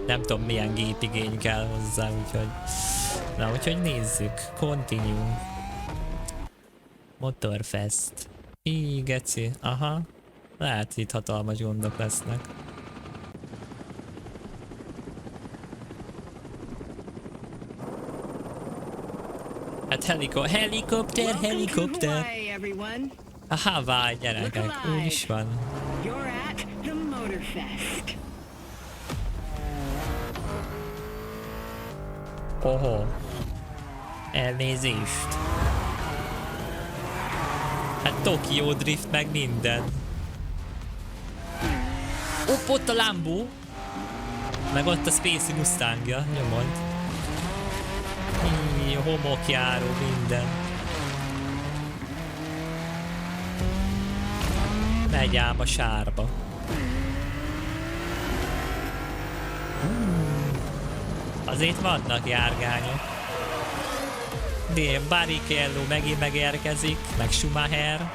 Nem tudom milyen gépigény kell hozzá, úgyhogy... Na, úgyhogy nézzük. Continue. Motorfest. Í, geci. Aha. Lehet itt hatalmas gondok lesznek. Hát helikopter, helikopter! A Hawaii, gyerekek, úgy is van. You're at the Motorfest. Oho. Elnézést. Hát Tokyo Drift meg minden. Ott a Lambo. Meg ott a Spacey Mustangja, nyomod. Homokjáró, minden. Megy ám a sárba. Azért vannak járgányok. De Barrichello megint megérkezik, meg Schumacher.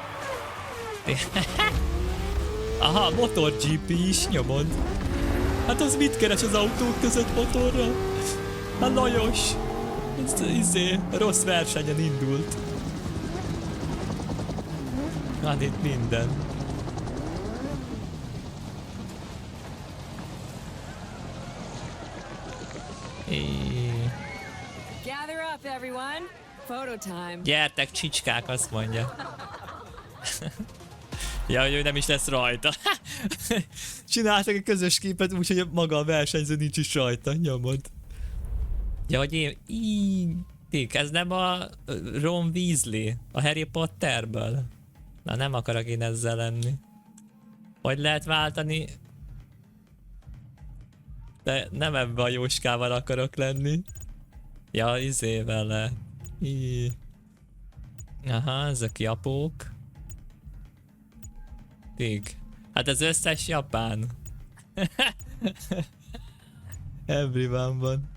Aha, MotoGP is nyomod. Hát az mit keres az autók között motorra? Hát Lajos. Ez rossz versenyen indult. Van itt minden. Gather up, everyone. Photo time. Gyertek, csicskák, azt mondja. Ja, hogy ő nem is lesz rajta. Csináltak egy közös képet, úgyhogy maga a versenyző nincs is rajta, nyomod. Ja, hogy én... ez nem a Ron Weasley, a Harry Potterből? Na, nem akarok én ezzel lenni. Hogy lehet váltani? De nem ebben a Jóskával akarok lenni. Ja, vele. Aha, ezek japók. Hát az összes japán. Everyone van.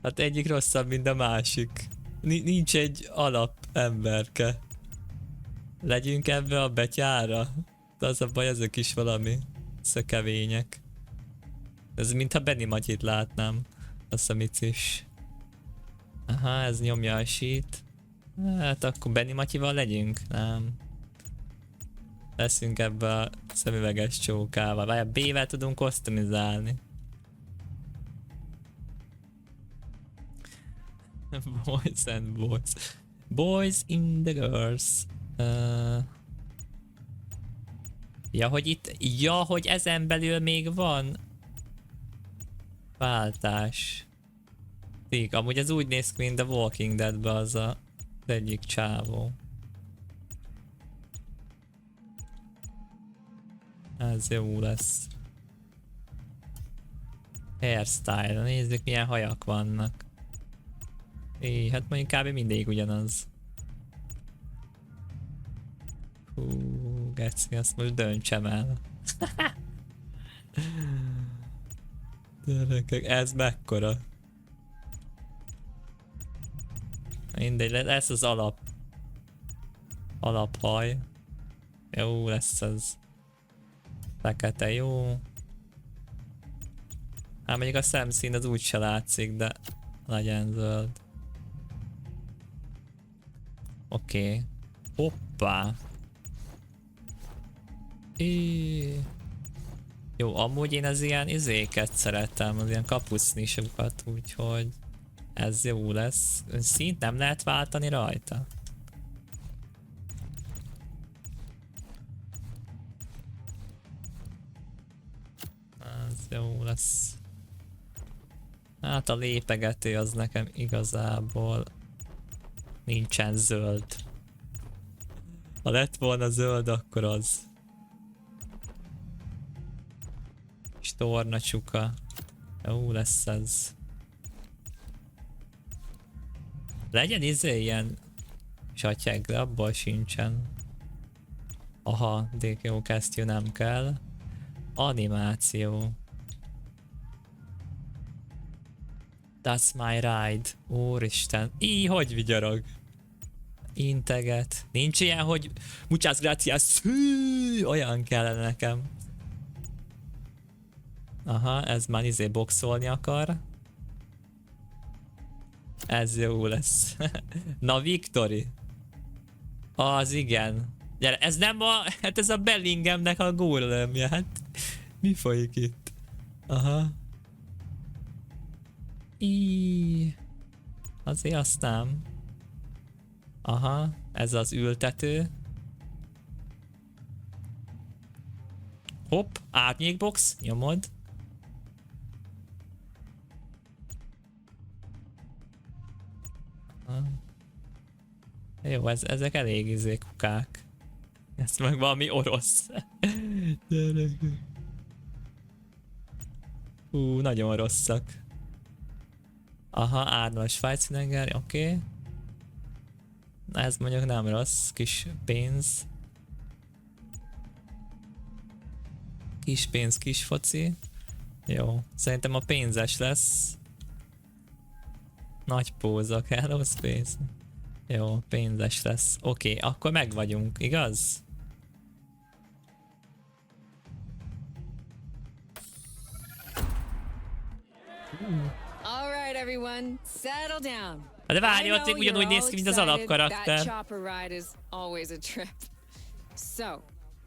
Hát egyik rosszabb, mint a másik. Nincs egy alap emberke. Legyünk ebbe a betyára. De az a baj, ezek is valami szökevények. Ez mintha Benny Matyit látnám. Azt a micis. Aha, ez nyomja a sheet. Hát akkor Benny Matyival legyünk? Nem. Leszünk ebbe a szemüveges csókával. Várjál, B-vel tudunk customizálni. Boys and boys. Boys in the girls. Ja, hogy itt... Ja, hogy ezen belül még van... váltás. Amúgy ez úgy néz ki, mint a Walking Deadben az egyik csávó. Ez jó lesz. Hairstyle, nézzük milyen hajak vannak. Hát mondjuk kb. Mindig ugyanaz. Hú, geci, azt most döntsem el. Gyerekek, ez mekkora? Mindegy, lesz az alaphaj. Jó lesz ez. Fekete, jó. Hát mondjuk a szemszín az úgy se látszik, de legyen zöld. Oké. Hoppá. Jó, amúgy én az ilyen izéket szeretem, az ilyen kapusznisokat, úgyhogy ez jó lesz. Szint nem lehet váltani rajta? Ez jó lesz. Hát a lépegető az nekem igazából nincsen zöld. Ha lett volna zöld, akkor az. És torna csuka. Jó lesz ez. Legyen ilyen satyeg, de abból sincsen. Aha, DKO kesztyű nem kell. Animáció. That's my ride. Úristen. Hogy vigyarog. Integet. Nincs ilyen, hogy muchas gracias. Olyan kellene nekem. Aha, ez már boxolni akar. Ez jó lesz. Na, Victory. Az igen. Gyere, ez nem a... Hát ez a Bellinghamnek a gólemje. Hát mi folyik itt? Aha. Azért azt nem. Aha, ez az ültető. Hopp, árnyékbox, nyomod. Jó, ezek elég kukák. Ez meg valami orosz. Nagyon rosszak. Aha, Arnold Schwarzenegger, oké. Ez mondjuk nem rossz, kis pénz. Kis pénz, kis foci. Jó, szerintem a pénzes lesz. Nagy póza kell, rossz pénz. Jó, pénzes lesz. Oké, akkor meg vagyunk, igaz? All right, everyone, settle down. De várj, I ott know ugyanúgy you're néz all ki, mint az excited. alapkarakter. That chopper ride is always a trip. So,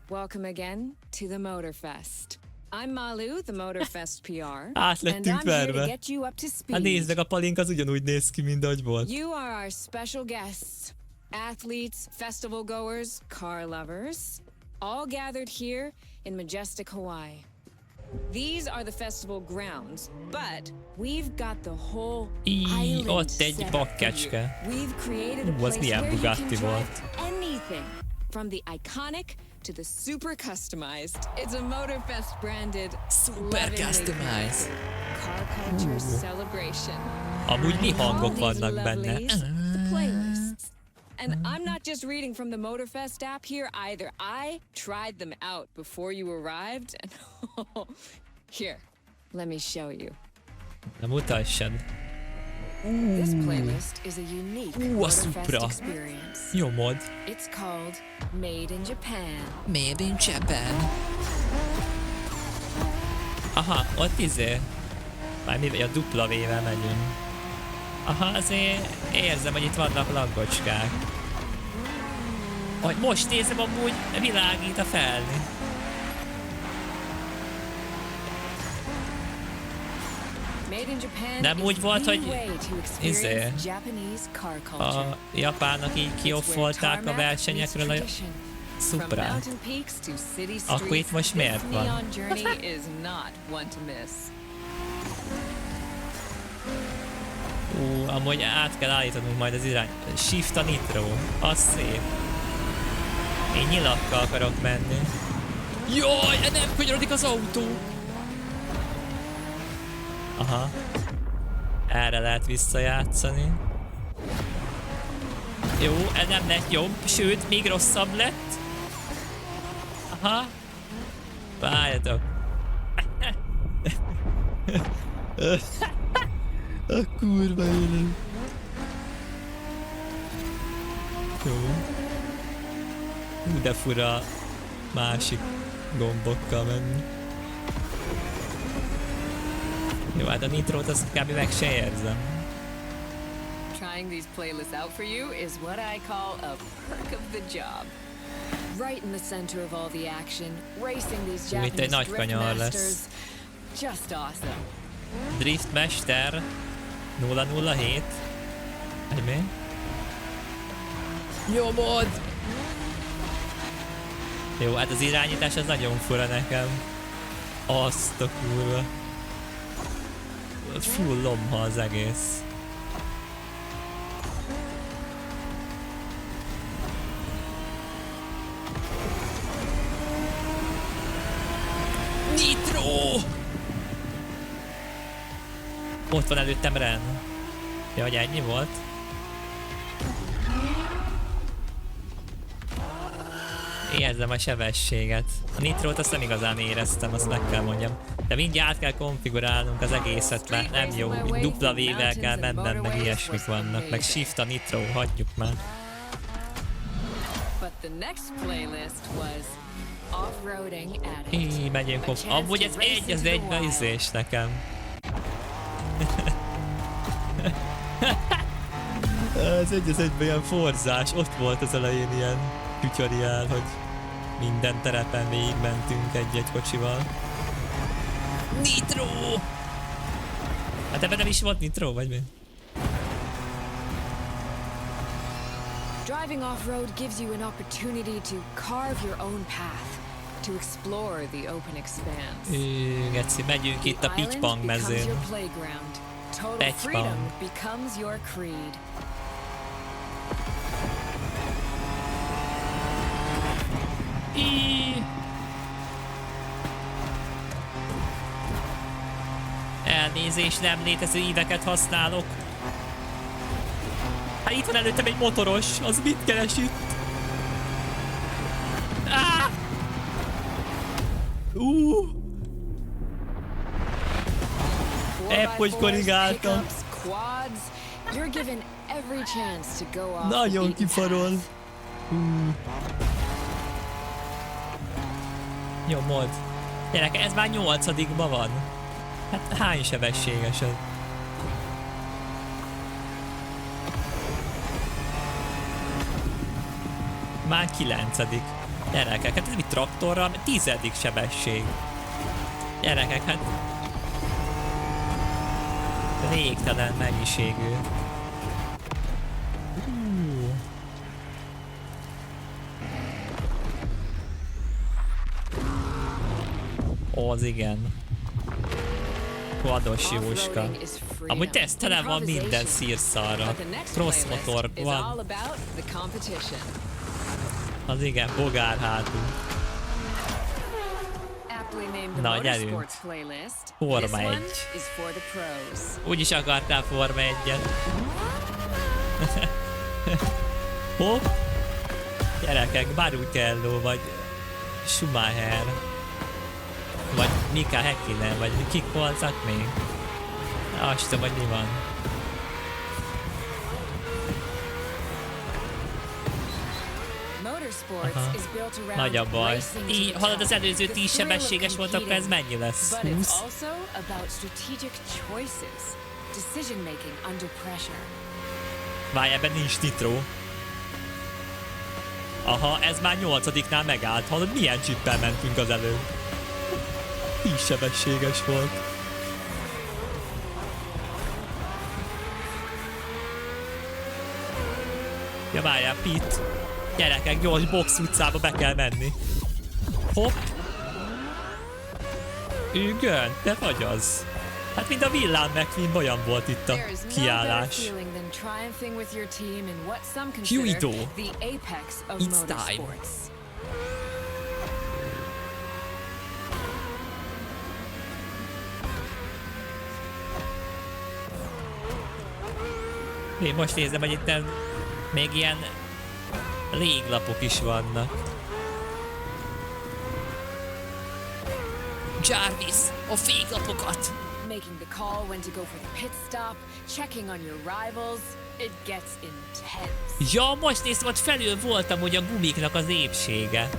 welcome again to the Motorfest. I'm Malu, the Motorfest PR, Át and lettünk I'm here to verve. get you up to Hát nézd speed. meg, a palink az ugyanúgy néz ki, mint ahogy volt. You are our special guests, athletes, festival goers, car lovers, all gathered here in majestic Hawaii. These are the festival grounds, but we've got the whole island ott egy set up bakkecske. for you. We've created a Az place milyen where you can Bugatti drive volt. anything, from the iconic to the super customized. It's a Motorfest branded Super lovingly customized. crafted car culture celebration. Amúgy mi hangok All these vannak benne? lovelies, the playlists. And I'm not just reading from the Motorfest app here either. I tried them out before you arrived, and here, let me show you. Na mutassad. This playlist is a unique a Motorfest Supra. experience. Nyomod. It's called Made in Japan. Made in Japan. Aha, ott már mi vagy a dupla V-vel megyünk. Aha, azért érzem, hogy itt vannak laggocskák. Hogy most nézem, amúgy világít a felni. Made in Japan Nem úgy is volt, the hogy way to experience Japanese car culture. a japánok így It's where kioffolták a tarmac versenyekről a meets tradition. From Szuprát. mountain peaks to city Akkor itt streets, most miért this van? neon journey is not one to miss. Amúgy át kell állítanunk majd az irány. Shift a nitro. Az szép. Én nyilakkal akarok menni. Jaj, nem kanyarodik az autó! Aha. Erre lehet visszajátszani. Jó, ez nem lett jobb, sőt, még rosszabb lett. Aha. Várjatok. A kurva élet. Jó. De fura másik gombokkal menni. Jó, hát a nitrót azt kb. Meg se érzem. Trying these playlists out for you is what I call a perk of the job. Right in the center of all the action, racing these Itt egy Japanese nagy drift kanyar masters. lesz. Just awesome. Driftmester 007. Egy mi? Nyomod! Jó, hát az irányítás az nagyon fura nekem. Azt a kurva. Full lomha az egész. Nitro! Ott van előttem Ren. Ja, hogy ennyi volt? Érzem a sebességet. A nitrót azt nem igazán éreztem, azt meg kell mondjam. De mindjárt át kell konfigurálnunk az egészet, mert nem jó. Itt dupla V-vel kell mennem, meg ilyesmik vannak. Meg shift a nitro, hagyjuk már. But the next playlist was off-roading addict. Így megyünk off. Amúgy ez egy az egyben izés nekem. Ez egy az egyben ilyen forzás. Ott volt az elején ilyen tutorial, hogy minden terepen végigmentünk egy-egy kocsival. Nitro! Hát ebben nem is volt nitro, vagy mi? Driving off-road gives you an opportunity to carve your own path, to explore the open expanse. Geci, megyünk itt a Pitypang mezőn. Total freedom becomes your creed. Elnézés, nem létező íveket használok. Hát itt van előttem egy motoros, az mit keres itt? Épp hogy korrigáltam. Nagyon kifarol. Nyomod. Gyerek, ez már 8-ban van. Hát hány sebességes ez? Már 9. Gyerekek, hát ez mi traktorral? 10. sebesség. Gyerekek, hát... Végtelen mennyiségű. Az igen. Quados jóska. Amúgy tesztelen van minden szírszarra. Cross motor van. Az igen, bogár hátul. Na, gyerünk. Forma 1. Úgyis akartál Forma 1-et. Hopp. Gyerekek, Barrichello vagy Schumacher. Vagy Mika Häkkinen, vagy kik voltak még? Azt tudom, hogy mi van. Nagy a baj. Így, hallod, az előző 10 sebességes volt, akkor ez mennyi lesz? 20? Várj, ebben nincs nitro. Aha, ez már 8-nál megállt. Hallod, milyen csippel mentünk az előbb? 10 sebességes volt. Ja, várjál, Pit. Gyerekek, gyors box utcába be kell menni. Hopp. Ügön, te vagy az. Hát mind a villám McQueen olyan volt itt a kiállás. Huido. It's time. Én most nézem, hogy itt még ilyen léglapok is vannak. Jarvis, a féklapokat! Making the call when to go for the pit stop, checking on your rivals, it gets intense. Ja, most néztem, hogy felül voltam, hogy a gumiknak az épsége.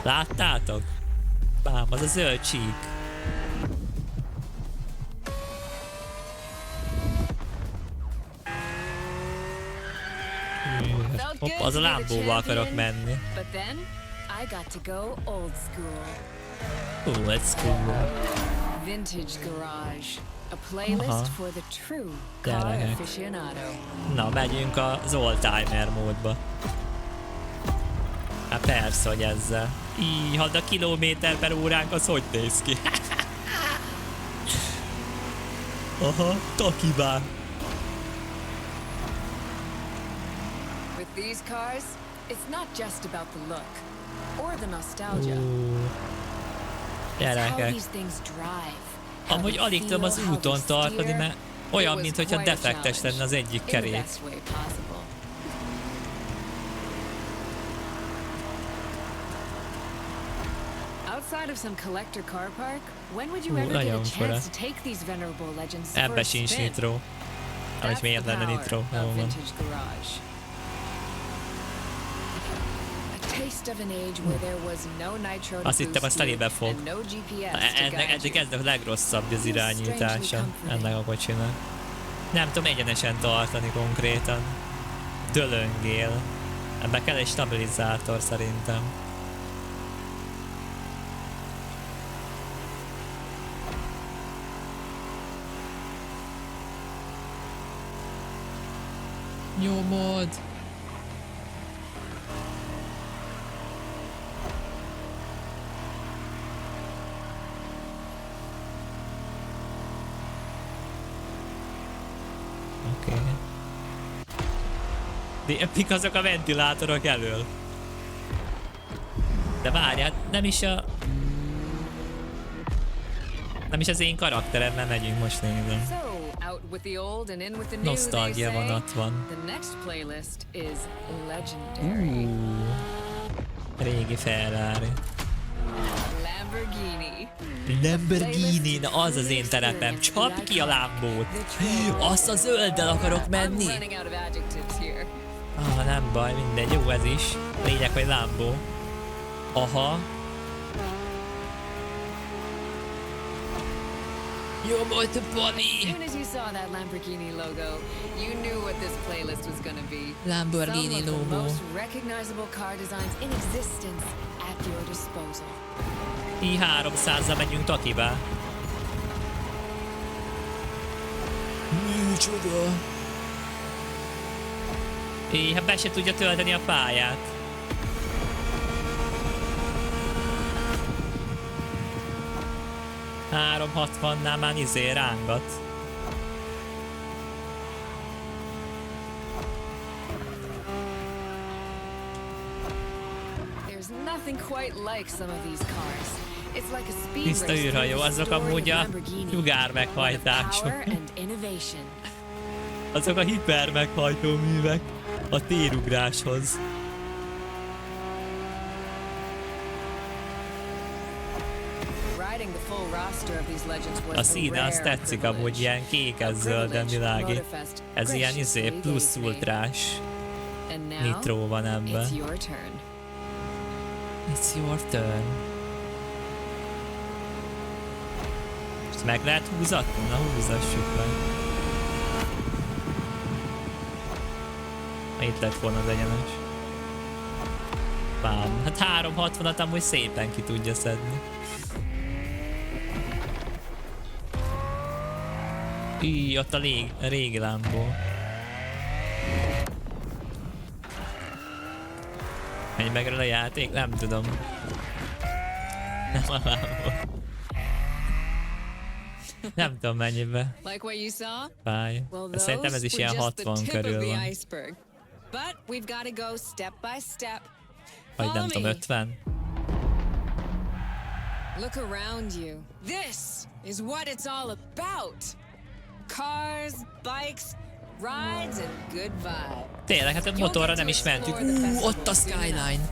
Láttátok? Bám, az a zöld csík. Hopp, az a Lambóval akarok menni. Old school. Vintage garage. A playlist for the true car aficionado. Na, megyünk az oldtimer módba. Hát persze, hogy ezzel. Így, hadd a kilométer per óránk az hogy néz ki? Aha, takibán. These cars, it's not just about the look or the nostalgia. Gyerekek. Amúgy alig tudom az úton tartani, mert olyan, mintha defektes lenne az egyik kerék. Nagyon fura. Ebbe sincs nitro. Ahogy miért lenne nitro? taste of an age where there was no nitro to Azt hittem, boost azt telébe you fog. and no GPS to guide Eddig you. ez a legrosszabb az irányítása ennek a kocsinak. Nem tudom egyenesen tartani konkrétan. Dölöngél. Ebbe kell egy stabilizátor szerintem. Nyomod! Oké. De mik azok a ventilátorok elől? De várjál, nem is az én karakteremmel megyünk, most nézem. So, out with the old and in with the new, Nosztalgia they say. vonat van. The next playlist is legendary. Régi Ferrari. Lamborghini. Lamborghini, na az az én terepem. Csapd ki a Lambót. Azt a zölddel akarok I'm menni. running out of adjectives here. Nem baj, mindegy, jó ez is. Lényeg, hogy Lambó. Aha. Jó volt, As Bonnie! soon as you saw that Lamborghini logo, you knew what this playlist was gonna be. Lamborghini Some of the logo. most recognizable car designs in existence at your disposal. I-300-zal megyünk Takiba. Micsoda? Hát be se tudja tölteni a pályát. ...360-nál már rángat. There's nothing quite like some of these cars. It's like a speed Tiszta race űrhajó, through the azok story amúgy of a Lamborghini. sugár One of meghajtások. power and innovation. Azok a hiper meghajtó művek a térugráshoz. Riding the full roster of these legends was A a színe azt rare tetszik amúgy, privilege. ilyen kékes-zölden világít. Ez ilyen graciously plusz gave me. ultrás And now, nitró van ebben. it's your turn. It's your turn. Ezt meg lehet húzatni? Na húzassuk meg. Itt lett volna az egyenes. Bám. Hát 360-at amúgy szépen ki tudja szedni. Ott a régi Lambo. Menj meg a játék? Nem tudom. Nem a Lambo. Nem tudom mennyibe. Like what you saw? Fáj. Well, De szerintem ez those is were ilyen just the 60 tip körül of van. the iceberg. But we've got to go step by step. Vagy nem Follow tudom, me. 50? Look around you. This is what it's all about. Cars, bikes, rides, and good vibes. Tényleg, hát a motorra nem is mentünk. Ott a skyline.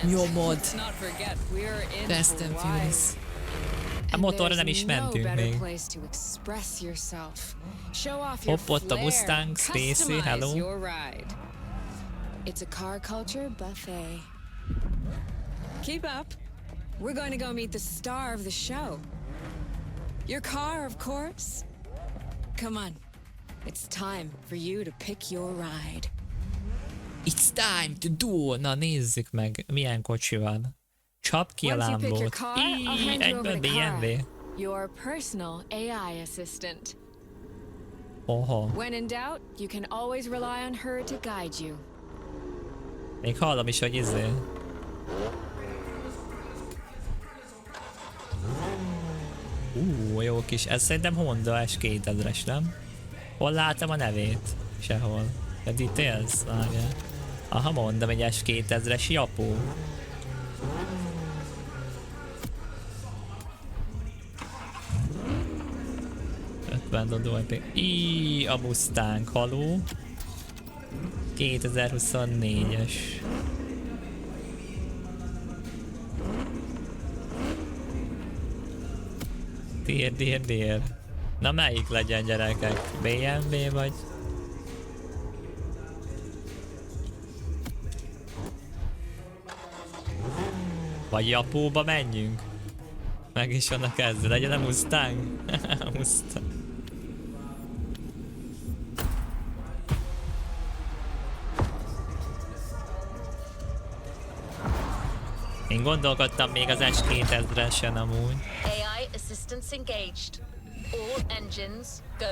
Nyomod. Let's not forget, we're in Fast and Hawaii. Furious. A And motorra there's nem is no mentünk better még. place to express yourself. Show off your Hopp, ott a flair, Mustang, Spacey, customize hello. your ride. It's a car culture buffet. Keep up. We're going to go meet the star of the show. Your car, of course. Come on. It's time for you to pick your ride. It's time to do. Na nézzük meg, milyen kocsi van. Csap ki a Once you pick your Lambót. car, I'll hand you Egyből over the car. BMW. Your personal AI assistant. Oha. When in doubt, you can always rely on her to guide you. Még hallom is, hogy izé. Jó kis. Ez szerintem Honda S2000-es, nem? Hol látom a nevét? Sehol. A details? Várjál. Aha, mondom, egy S2000-es Japó. A Mustang haló. 2024-es. Dér. Na melyik legyen, gyerekek? BMW vagy? Vagy Japóba menjünk. Meg is vannak ezzel, legyen a Mustang. Mustang. Én gondolkodtam még az S2000-esen amúgy. AI assistance engaged. All engines go.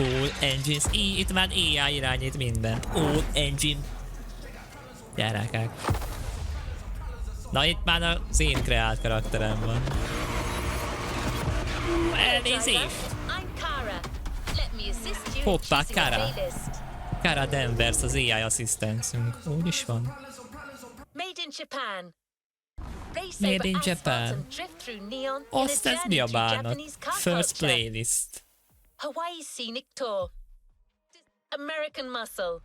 All engines. Itt már AI irányít minden. All engine. Gyerekek. Na itt már az én kreált karakterem van. Elnézést! I'm Kara. Let me assist you in Hoppá, choosing a Kara. playlist. Kara Danvers, az AI asszisztencünk. Úgy is van. Made in Japan. Race Made over in asphalt Japan. and drift through neon in Azt a ez mi journey a through bánat? Japanese car First culture. playlist. Hawaii Scenic Tour. American Muscle.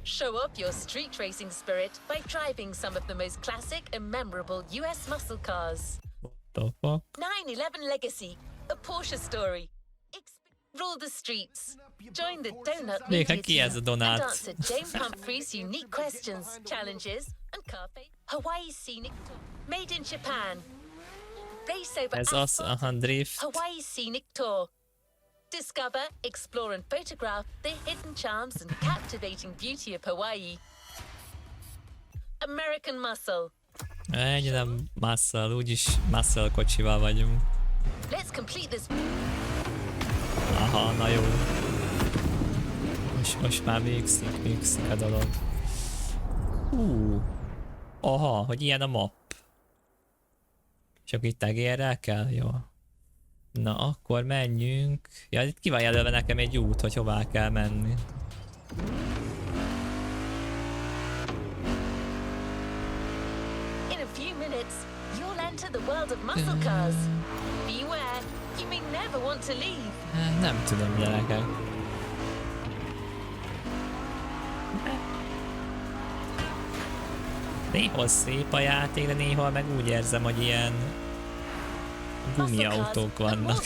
Show up your street racing spirit by driving some of the most classic and memorable US muscle cars. What the fuck? 911 Legacy, a Porsche story. Rule the streets. Join the donut Néha media ki ez a team donut? and answer James Humphrey's unique questions, challenges, and carpe. Hawaii Scenic Tour. Made in Japan. Race over Ez az, asphalt. aha, drift. Hawaii Scenic Tour. Discover, explore, and photograph the hidden charms and captivating beauty of Hawaii. American Muscle. Ennyi nem muscle, úgyis muscle kocsival vagyunk. Let's complete this. Aha, na jó. Most már mixik a dolog. Aha, hogy ilyen a map. Csak itt tegérrel kell? Jó. Na, akkor menjünk. Ja, itt ki van jelölve nekem egy út, hogy hová kell menni. In a few minutes, you'll enter the world of muscle cars. Beware, you may never want to leave. Nem tudom, gyerekek. Néhol szép a játék, de néhol meg úgy érzem, hogy ilyen gumiautók vannak.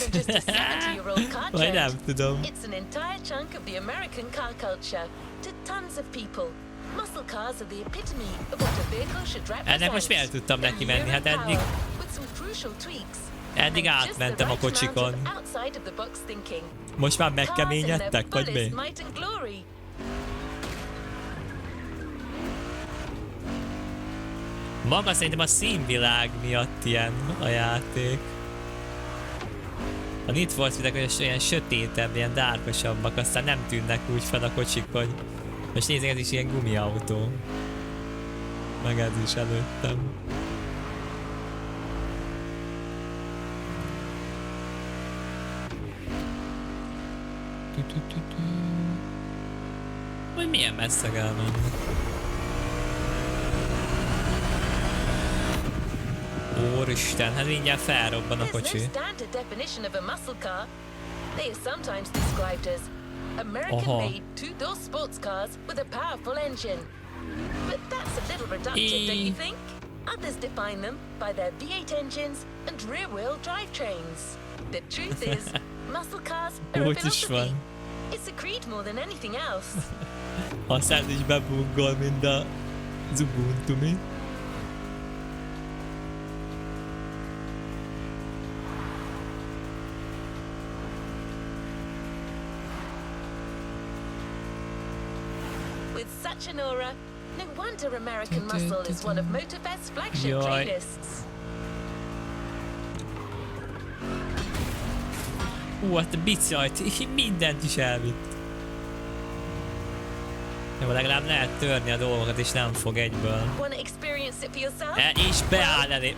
Vagy nem tudom. It's an entire chunk of the American car culture to tons of people. Muscle cars are the epitome of what a vehicle should represent. Ennek most miért tudtam neki menni? Hát eddig átmentem a kocsikon. Most már megkeményedtek, vagy mi? Maga szerintem a színvilág miatt ilyen a játék. A Need for Speed-ek olyan sötétebb, ilyen dárkosabbak, aztán nem tűnnek úgy fel a kocsik, hogy most nézzük, ez is ilyen gumiautó. Meg ez is előttem. Hogy milyen messze kell menni. Úristen, hát mindjárt felrobban a kocsi. American-made two-door sports cars with a powerful engine. But that's a little reductive, don't you think? Others define them by their V8 engines and rear-wheel drivetrains. The truth is, muscle cars are a philosophy. It's a creed more than anything else. Aztán is bebúgol, mint a Ubuntu, mi? With such an aura, no wonder American Muscle is one of Motorfest's flagship playlists. Hát a bicajt, mindent is elvitt. Jó, legalább lehet törni a dolgokat, és nem fog egyből. És beáll elé.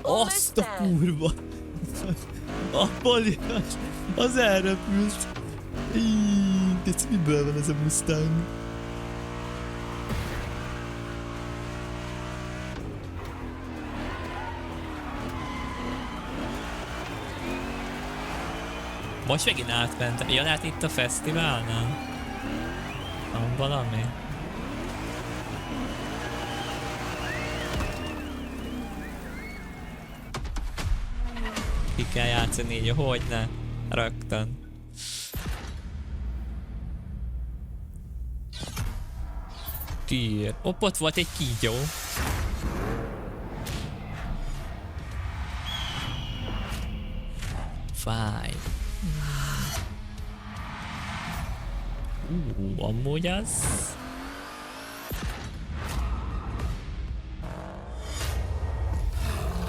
Azt a kurva! A poliás, az elrepült. Ez miből van ez a Mustang? Most megint átmentem. Ja, lehet itt a fesztiválnál? Van valami? Ki kell játszani így, hogyne? Rögtön. Tír. Ott volt egy kígyó. fáj. Amúgy az...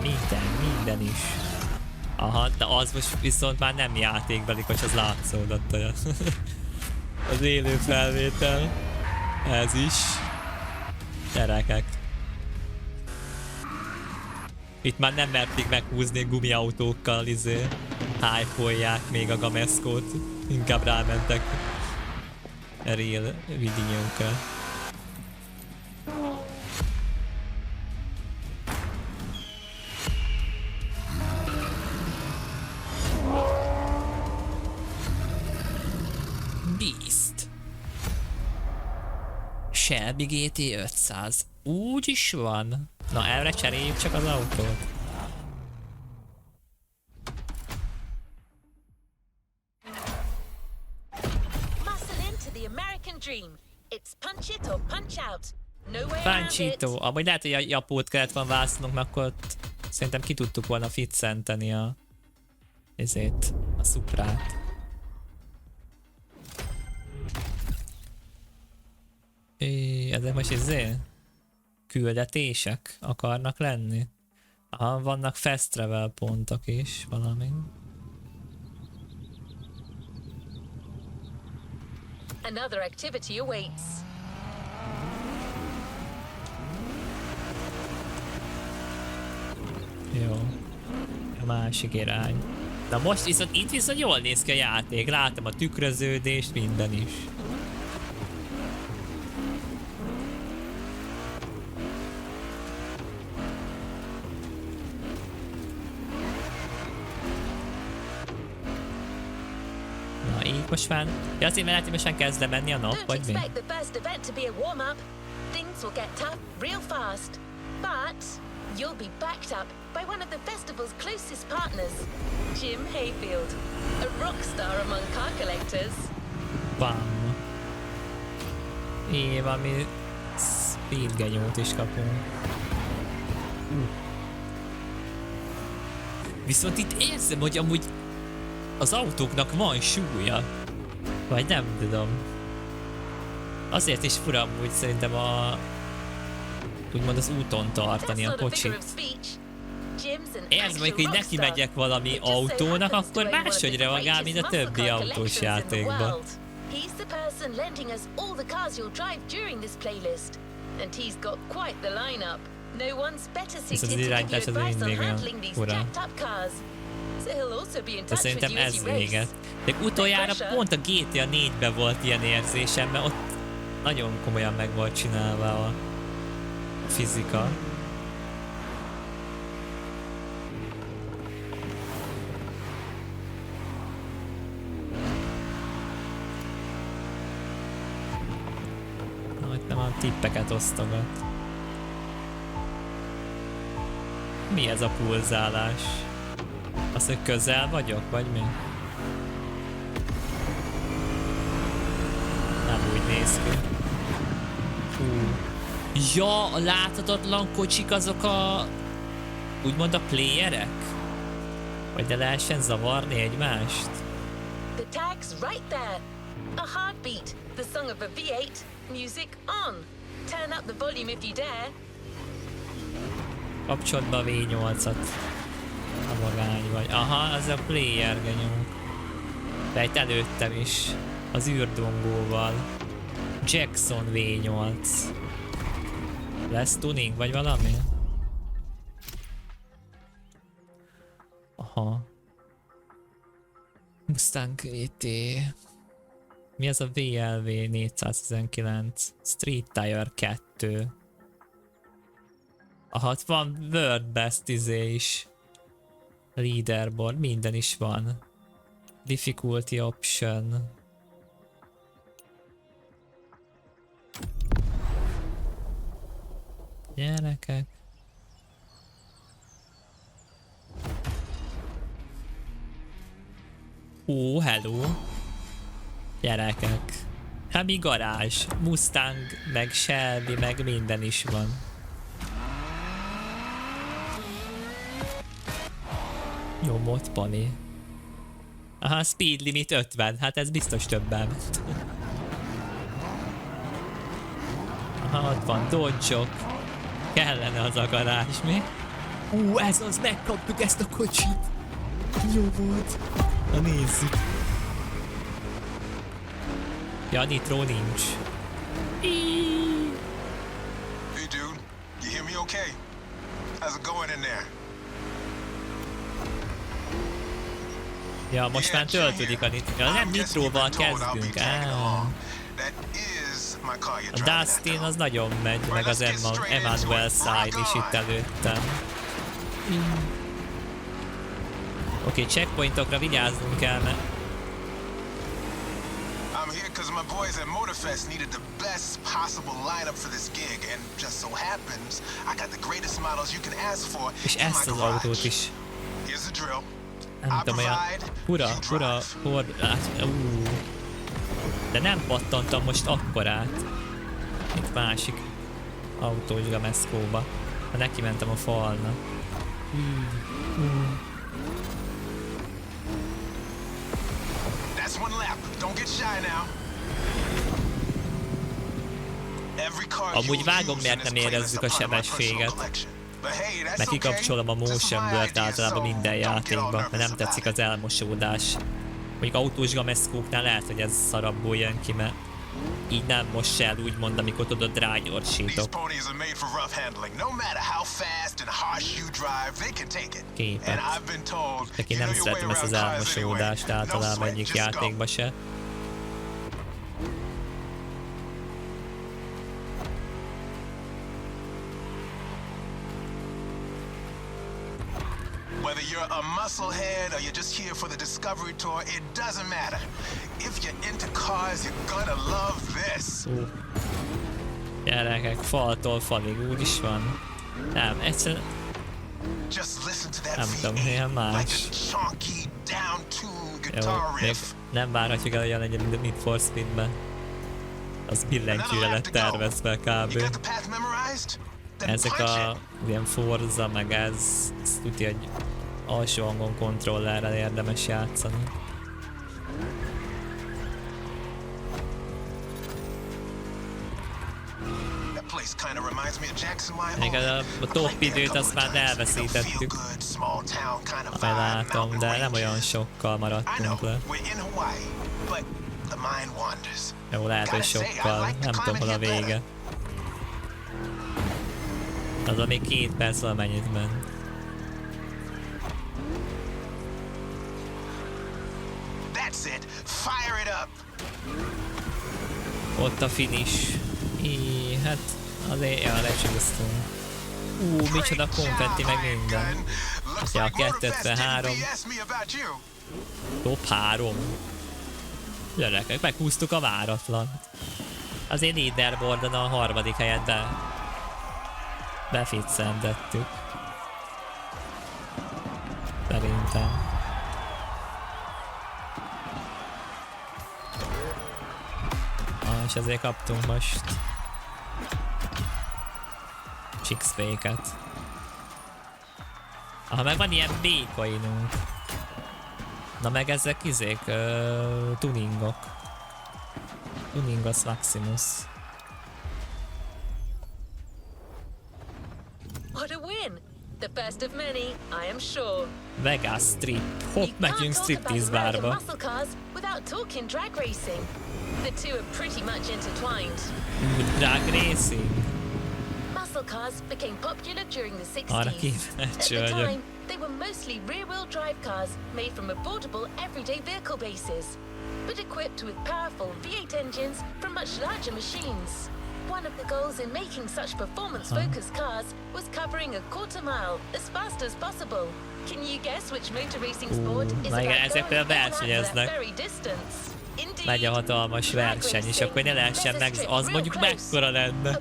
Minden is. Aha, de az most viszont már nem játékbeli, hogy az látszódott olyan. Az élő felvétel. Ez is. Gyerekek. Itt már nem merték meghúzni gumiautókkal, hype-olják még a gameszkót. Inkább rámentek real vidinyókkal. Beast. Shelby GT 500. Úgy is van. Na, erre cseréljük csak az autót. Panchito. Amúgy lehet, hogy a Japót kellett volna választanunk, mert akkor ott szerintem ki tudtuk volna fitszenteni a Suprát. Ezek most küldetések akarnak lenni? Aha, vannak fast travel pontok is, valami. Another activity awaits. Jó. A másik irány. Na most viszont itt viszont jól néz ki a játék. Látom a tükröződést, minden is. Na így most már... Ja, azért mert most már kezd le menni a nap, vagy mi? You'll be backed up by one of the festival's closest partners, Jim Hayfield, a rock star among car collectors. Bam. Valami speed genyót is kapunk. Viszont itt érzem, hogy amúgy az autóknak van súlya. Vagy nem tudom. Azért is fura amúgy szerintem úgymond az úton tartani a kocsit. Érzem, hogy így neki megyek valami autónak, akkor máshogy reagál, mint a többi autós játékban. Ez az irányítás az mindig olyan fura. De szerintem ez véget. De utoljára pont a GTA 4-ben volt ilyen érzésem, mert ott nagyon komolyan meg volt csinálva a fizika. Na, itt nem a tippeket osztogat. Mi ez a pulzálás? Az, hogy közel vagyok, vagy mi? Nem úgy néz ki. Ja, a láthatatlan kocsik azok úgymond a playerek? Vagy ne lehessen zavarni egymást? The tag's right there. A heartbeat, the song of a V8, music on. Turn up the volume if you dare. Kapcsold be a V8-at. A magány vagy. Aha, az a player genyó. De itt előttem is. Az űrdongóval. Jackson V8. Lesz tuning vagy valami? Aha. Mustang VT. Mi az a VLV 419? Street Tire 2. Aha, ott van World Best is. Leaderboard, minden is van. Difficulty option. Gyerekek. Hello. Gyerekek. Hát mi garázs? Mustang, meg Shelby, meg minden is van. Jó, mod pani. Aha, speed limit 50, hát ez biztos többen. Aha, ott van dodge-ok. Kellene az a garázs, mi? Ez az, megkaptuk ezt a kocsit! Jó volt! Na nézzük. Ja, nitro nincs. Hey dude, you hear me okay? How's it going in there? Ja, most már töltődik a nitro. Ja, nem nitróval kezdünk. A Dustin az nagyon megy, meg az Emmanuel Side is itt előttem. Oké, checkpointokra vigyázzunk kell, mert... I'm here because my boys at Motorfest needed the best possible lineup for this gig, and just so happens I got the greatest models you can ask for És in my ezt az garage. autót is. Here's the drill. Nem tudom, olyan... De nem pattantam most akkorát. Itt másik autós gameszkóba. Ha neki mentem a falnak. That's one lap. Don't get shy now. Every car Amúgy vágom, miért nem érezzük a sebességet. Mert kikapcsolom a motion blur-t általában minden játékban, mert nem tetszik az elmosódás. Mondjuk autós gameszkóknál lehet, hogy ez szarabbul jön ki, mert így nem most el úgymond, amikor tudod rányorsítok. Képet. Csak én nem szeretem ezt az elmosódást általában egyik játékba se. Whether you're a musclehead or you're just here for the Discovery Tour, it doesn't matter. If you're into cars, you're gonna love this. Gyerekek, faltól falig úgy is van. Nem, egyszerűen... Nem tudom, milyen más. Jó, még nem várhatjuk el, hogy legyen Need for Speedben. Az billentyűre lett tervezve kb. Ezek a ilyen Forza, meg ez tudja, hogy alsó hangon kontrollerrel érdemes játszani. Még a top időt azt már elveszítettük. Ahogy látom, de nem olyan sokkal maradtunk le. Jó, lehet, hogy sokkal. Nem tudom, hol a vége. Az még 2 perc valamennyit ment. Ott a finish. Hát azért, ja, lecsúsztunk. Micsoda konfetti meg minden. Ja, 253. Top 3. Gyerekek, meghúztuk a váratlan. Azért leaderboardon a 3. helyet, de befitszendettük. Szerintem. És ezért kaptunk most XP-ket. Aha, meg van ilyen B-coinunk. Na meg ezek izék, tuningok. Tuningos Maximus. What a win! The first of many, I am sure. Vegas Strip. Hopp, megyünk striptease bárba. Muscle cars without talking drag racing. The two are pretty much intertwined. Drag racing? Muscle cars became popular during the 60s. Arra At kíváncsi the vagyok. time, they were mostly rear-wheel drive cars made from affordable everyday vehicle bases, but equipped with powerful V8 engines from much larger machines. One of the goals in making such performance-focused cars was covering a quarter mile as fast as possible. Can you guess which motor racing sport is na igen, about ezekkel going that versenyeznek. very distance? Megy a hatalmas verseny, és akkor ne lehessen meg, az mondjuk mekkora lenne.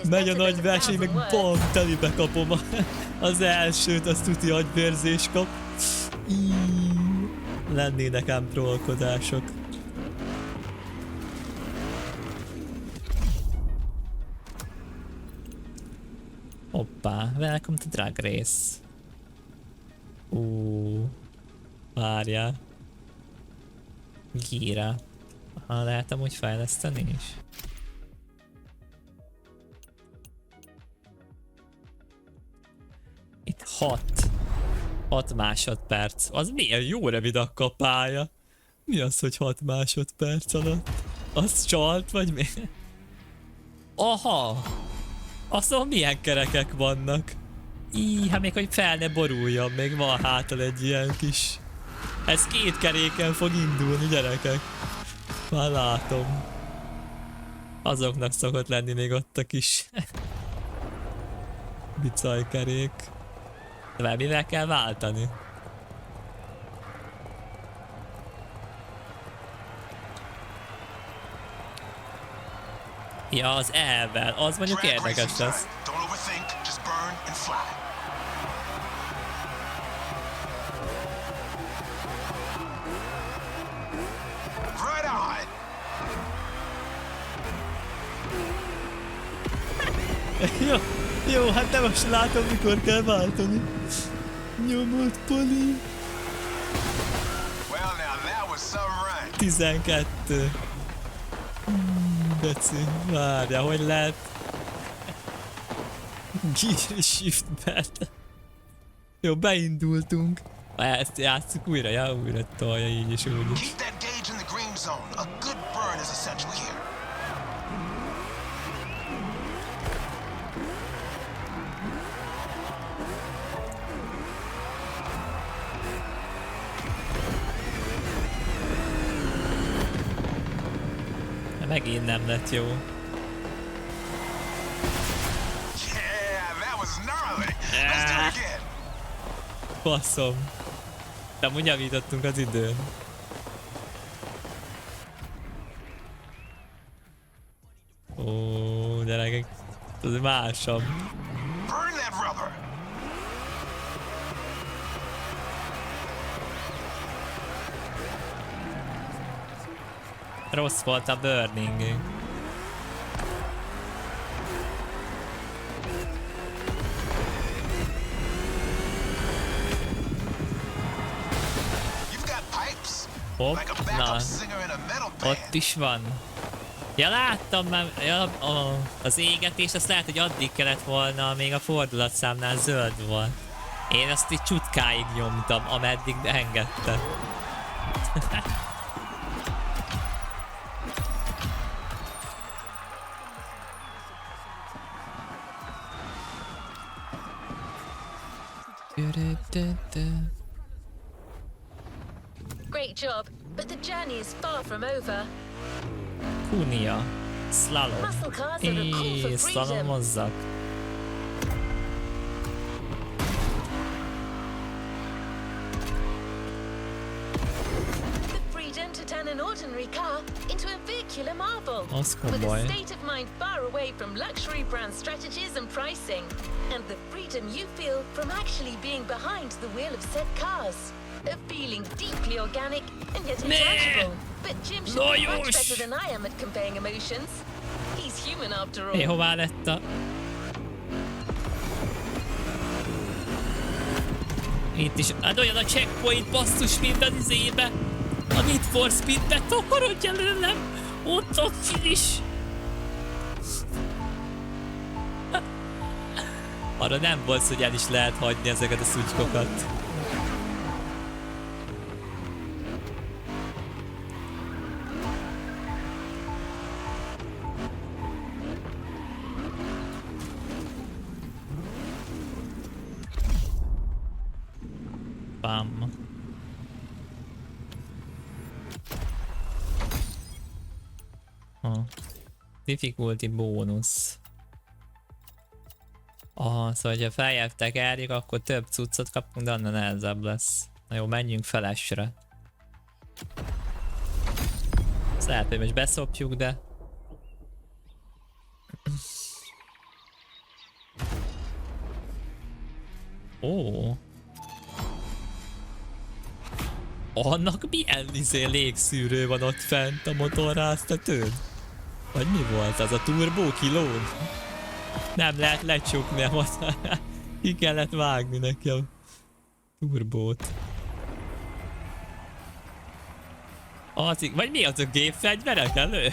Megy a nagy verseny, meg pont telibe kapom az elsőt, azt tuti agyvérzés kap. Lennének ám trollkodások. Hoppá, welcome to Drag Race. Várjál. Gira. Ha lehet amúgy fejleszteni is. Itt 6 másodperc. Az milyen jó rövid a pálya. Mi az, hogy 6 másodperc alatt? Az csalt, vagy mi? Aha! Azon milyen kerekek vannak? Hát még hogy fel ne boruljon, még van hátal egy ilyen kis... Ez 2 keréken fog indulni, gyerekek. Már látom. Azoknak szokott lenni még ott a kis... bicajkerék. De mivel kell váltani? Ja, az elvel. Az mondjuk érdekes lesz. Jó, hát nem most látom, mikor kell váltani. Nyomott Poli. 12. Beci, várja, hogy lehet... Gear shift-ben. Jó, beindultunk. Ezt játsszuk újra, ja, újra tolja így és úgy is. Megint nem lett jó. Faszom. De amúgy javítottunk az időn. Ó, gyerekek, ez másabb. Rossz volt a burning. Hopp, na, ott is van. Ja, láttam már, ja, az égetés, azt lehet, hogy addig kellett volna, még a fordulatszámnál zöld volt. Én azt így csutkáig nyomtam, ameddig engedte. Great job, but the journey is far from over. Kunia. Slalom. Muscle cars are a call for freedom. Slalomozzak. The freedom to turn an ordinary car into a vehicular marvel. Az With komoly. a state of mind far away from luxury brand strategies and pricing. And the freedom you feel from actually being behind the wheel of said cars. Of feeling deeply organic and yet intangible. But Jim should be much better than I am at conveying emotions. He's human after all. Hová lett a... Itt is, hát olyan a checkpoint basszus minden izébe. A Need for Speed-be tokorodj előlem. Ott is. Arra nem volt, hogy el is lehet hagyni ezeket a szutykokat. Bam. Difficulty bónusz. Szóval, ha feljebb tekerjük, akkor több cuccot kapunk, de annál nehezebb lesz. Na jó, menjünk felesre. Ezt lehet, hogy most beszopjuk, de... Ó. Annak milyen légszűrő van ott fent a motorráztetőn? Vagy mi volt az a turbó kilón? Nem lehet lecsukni a motor. Ki kellett vágni neki a turbót. Vagy mi az a gépfegyverek elő?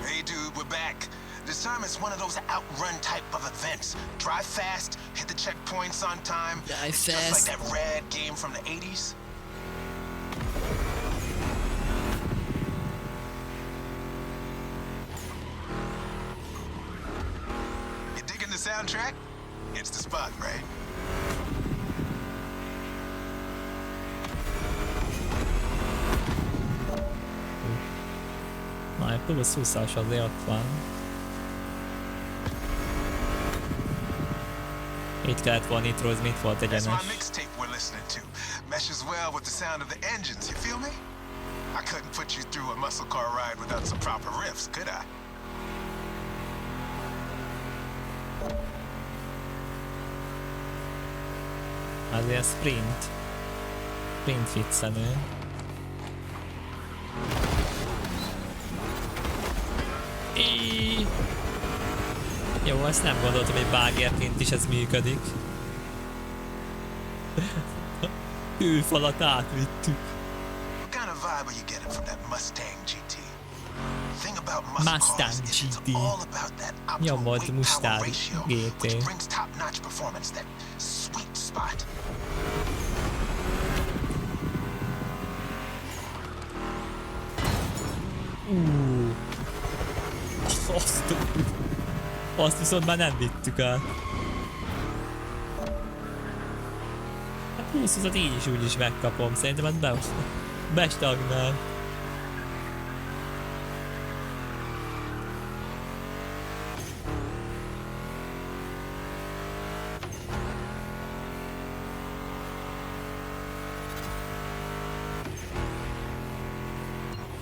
Hey dude, we're back. This time it's one of those outrun type of events. Drive fast, hit the checkpoints on time. Drive It's just fast. like that rad game from the 80s. You digging the soundtrack? It's the spot, right? Na, egy plusz 20-as azért ott van. Itt kellett volna nitrozni, itt volt That's egyenes. my mixtape we're listening to. Meshes well with the sound of the engines, you feel me? I couldn't put you through a muscle car ride without some proper riffs, could I? Azért sprint. Sprint fixelő. Jó, azt nem gondoltam, hogy bágerként is ez működik. Hőfalat átvittük. What kind of vibe are you getting from that Mustang GT? Thing about muscle Mustang cars is it's GT. all about that Nyomod optimal weight Mustang power ratio, GT. which brings top-notch performance, that sweet spot. Azt viszont már nem vittük el. Hát 20-at így is úgy is megkapom. Szerintem hát bestagnál.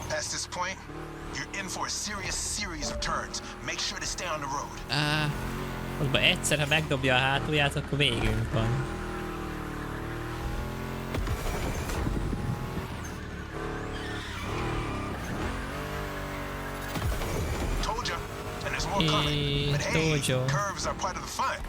Past this point, you're in for a serious series of turns. Make sure to stay on the road. Azban egyszer, ha megdobja a hátulját, akkor végünk van. Told ya, and there's more coming. But hey, told ya. curves are part of the fun.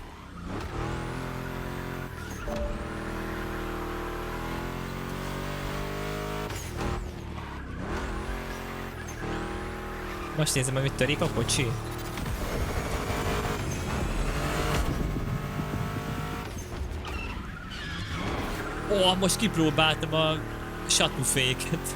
Most nézem, hogy mit törik a kocsi. Ó, most kipróbáltam a satuféket.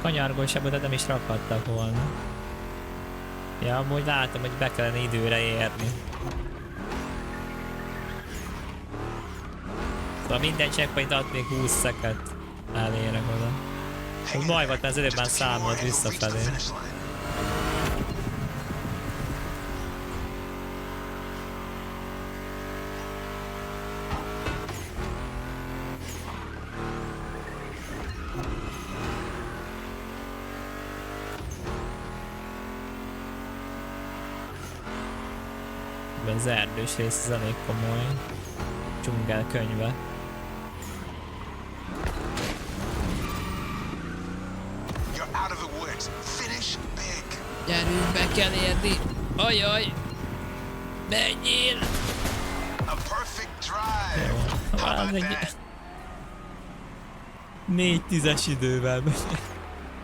Kanyargósabbot nem is rakhattak volna. Ja, amúgy látom, hogy be kellene időre érni. Szóval minden checkpoint ad még 20 szeket elérek oda. Az baj volt, mert az előbb már számolt visszafelé. Az erdős rész az elég komoly. Dzsungel könyve. Gyerünk, be kell érni! Ajaj! Menjél! Jó, az egy... 4-10-es idővel megy.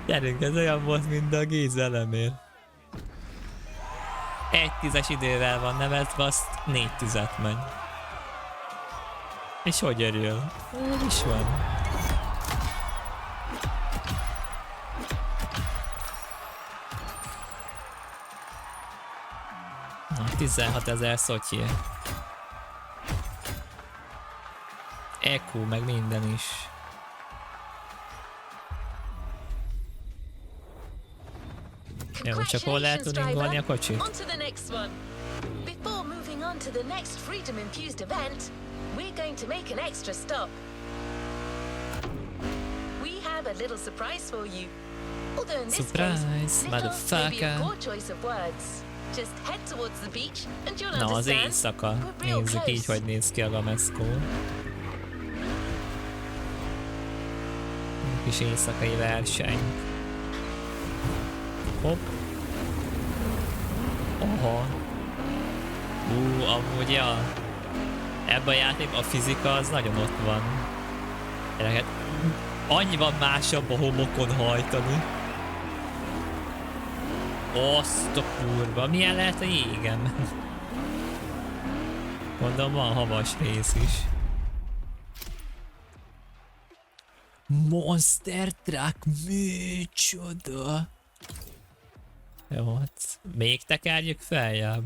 Gyerünk, ez olyan volt, mint a Géza elemér. 1-10-es idővel van nevezve, azt 4-10-et megy. És hogy örül? Ez is van. Na, 16 000 szotyi. Echo, meg minden is. Jó, csak hol lehet tuningolni a kocsit? On to the next one. Before moving on to the next freedom-infused event, we're going to make an extra stop. We have a little surprise for you. Although in this Surprise, case, little may be a motherfucker. poor choice of words. Just head towards the beach and you'll Na, az understand. éjszaka. We're real Nézzük így, close. hogy néz ki a gameszkó. Kis éjszakai verseny. Hopp. Aha. Amúgy ja. Ebben a játékban a fizika az nagyon ott van. Gyerekek, annyiban másabb a homokon hajtani. Azt a kurva, milyen lehet a jégen? Mondom, van havas rész is. Monster Truck, micsoda? Jó, hát még tekerjük feljebb.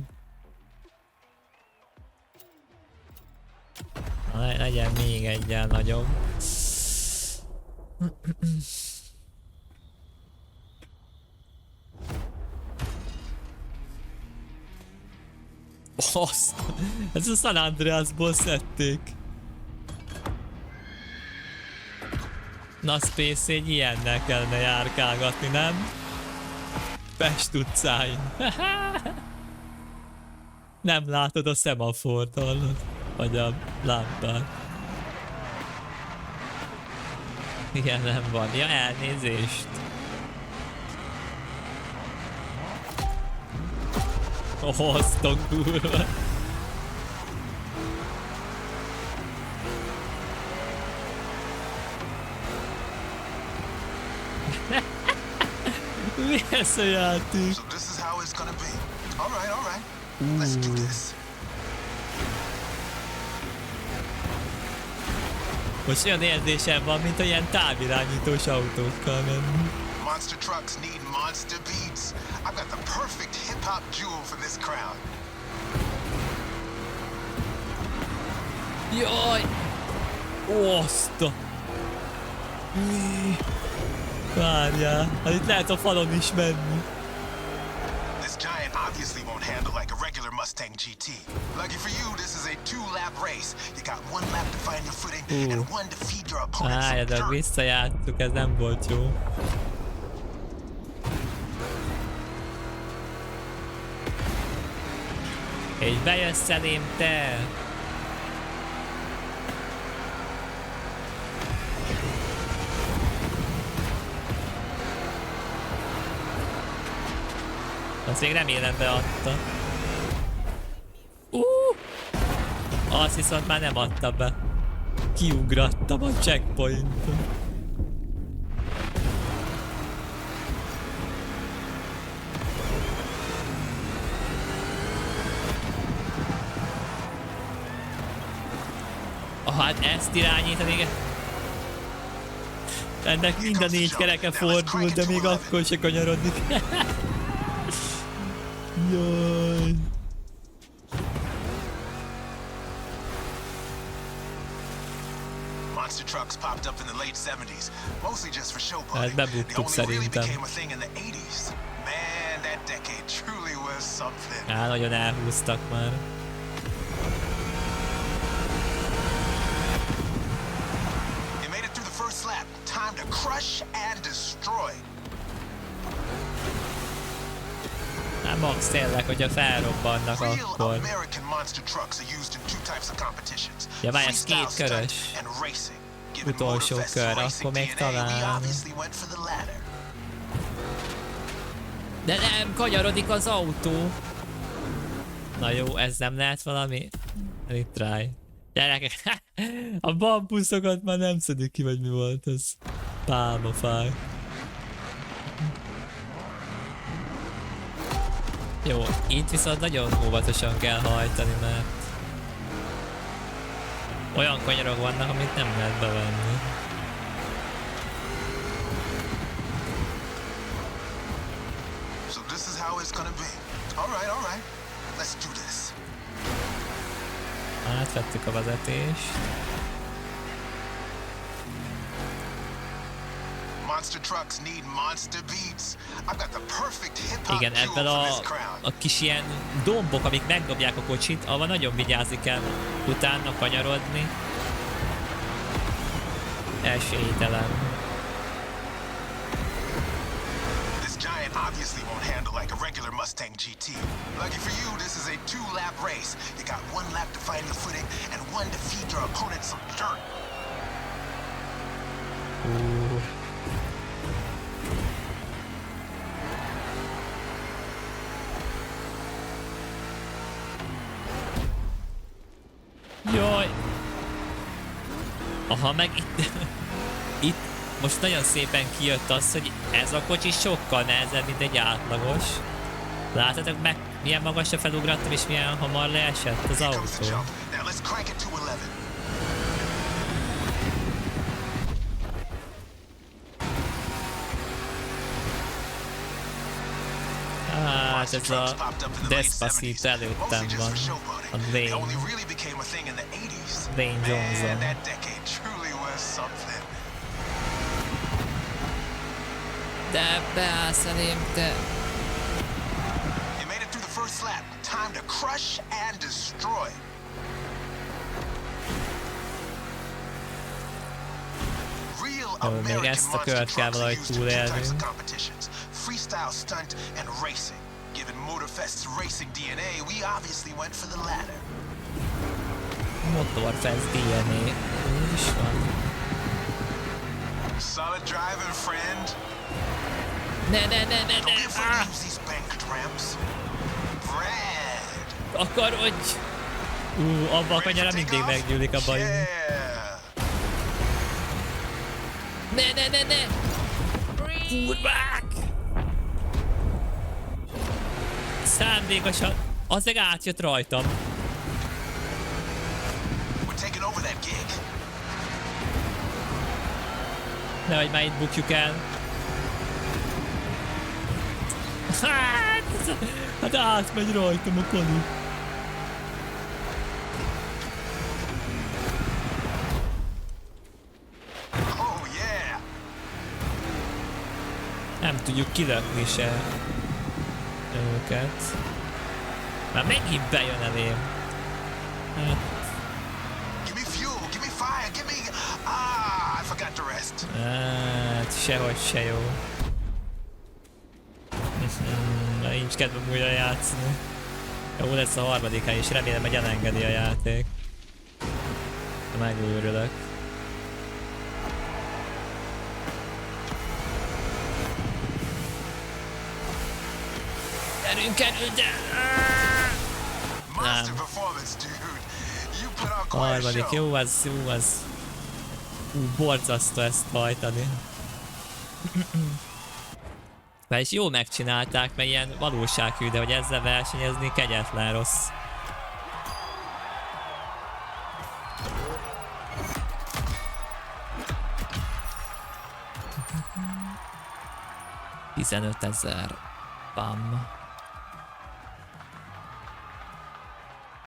Legyen még egyen nagyobb. Azt! Ez a San Andreasból szedték. Na Space, egy ilyennel kellene járkálgatni, nem? Pest utcáin. Nem látod a szemafort, hallod? Vagy a lámpát. Igen, nem van. Ja, elnézést. Azt a kurva. Mi ez a játék? So this is how it's gonna be. All right. Let's do this. Most olyan érzésem van, mint olyan távirányítós autókkal menni. Monster trucks need monster beats. I've got the perfect hip-hop jewel for this crown. Jaj! Azt a... Mi? Várjál, hát itt lehet a falon is menni. This giant obviously won't handle like a regular Mustang GT. Lucky for you, this is a 2-lap race. You got 1 lap to find your footing and 1 to feed your opponent some Várjál, dirt. visszajátszuk, ez nem volt jó. Így bejössz elém, te! Azt még remélem beadta. Azt viszont már nem adta be. Kiugrattam a checkpointon. Hát ezt irányítani. Ennek mind a 4 kereke fordul, de még akkor se kanyarodik. Jaj. Monster trucks popped up in the late 70s, mostly just for show Hát putting. They bebuktuk only really szerintem. became a thing in the 80s. Man, that decade truly was something. Á, nagyon elhúztak már. You made it through the first lap. Time to crush and destroy. Hát max tényleg, hogyha felrobbannak Real akkor. American monster trucks are used in 2 types of competitions. Ja, várj, ez Freestyle 2 stunt körös. and racing. Given Utolsó Motorfest's kör, racing akkor még DNA, we talán. obviously went for the latter. De nem, kanyarodik az autó. Na jó, ez nem lehet valami? Retry. Gyerekek, a bambuszokat már nem szedik ki, vagy mi volt ez? Pálmafák. Jó, itt viszont nagyon óvatosan kell hajtani, mert olyan kanyarok vannak, amit nem lehet bevenni. So this is how it's gonna be. All right. Let's do this. Átvettük a vezetést. Monster trucks need monster beats. I've got the perfect hip-hop Igen, jewel ebben for this crown. a kis ilyen dombok, amik megdobják a kocsit, avval nagyon vigyázni kell utána kanyarodni. Esélytelen. obviously won't handle like a regular Mustang GT. Lucky for you, this is a 2-lap race. You got 1 lap to find your footing and 1 to feed your opponent some dirt. Jaj! Aha, meg itt... itt most nagyon szépen kijött az, hogy ez a kocsi sokkal nehezebb, mint egy átlagos. Láthatok meg, milyen magasra felugrottam, és milyen hamar leesett az Here comes the autó. jump. Now let's crank it to 11. Hát ez a Despacito előttem van. A They only Dwayne. really became a thing in the 80s. Dwayne Johnson. Man, that decade truly was something. De beállsz elém, te... You made it through the first lap. Time to crush and destroy. Real Jó, még American ezt a monster kört kell trucks are valahogy used in 2 types of túlélnünk. competitions: freestyle stunt and racing. Given Motorfest's racing DNA, we obviously went for the latter. Motorfest DNA. Úgy is van. Solid driving, friend. Ne! Don't be afraid to use these banked ramps. Brad. Akarodj! Abba a kanyara mindig meggyűlik a bajunk. Yeah. Ne! Kurvák! Szándékosan, az meg átjött rajtam. We're taking over that gig. Nehogy már itt bukjuk el. Hát átmegy rajtam a koni. Oh yeah. Nem tudjuk kilökni se őket. Már megint bejön elém. Hát, Give me fuel, give me fire, give me... Ah, I forgot the rest. hát sehogy se jó. Na, nincs kedvem újra játszani. Jó lesz a harmadik hely, és remélem, hogy elengedi a játék. Megőrülök. Erő, de... Monster performance, dude. You put on quite a Harmadik, show. jó az. Borzasztó ezt hajtani. És jó megcsinálták, mert ilyen valósághű, de hogy ezzel versenyezni kegyetlen rossz. $15,000. Bam.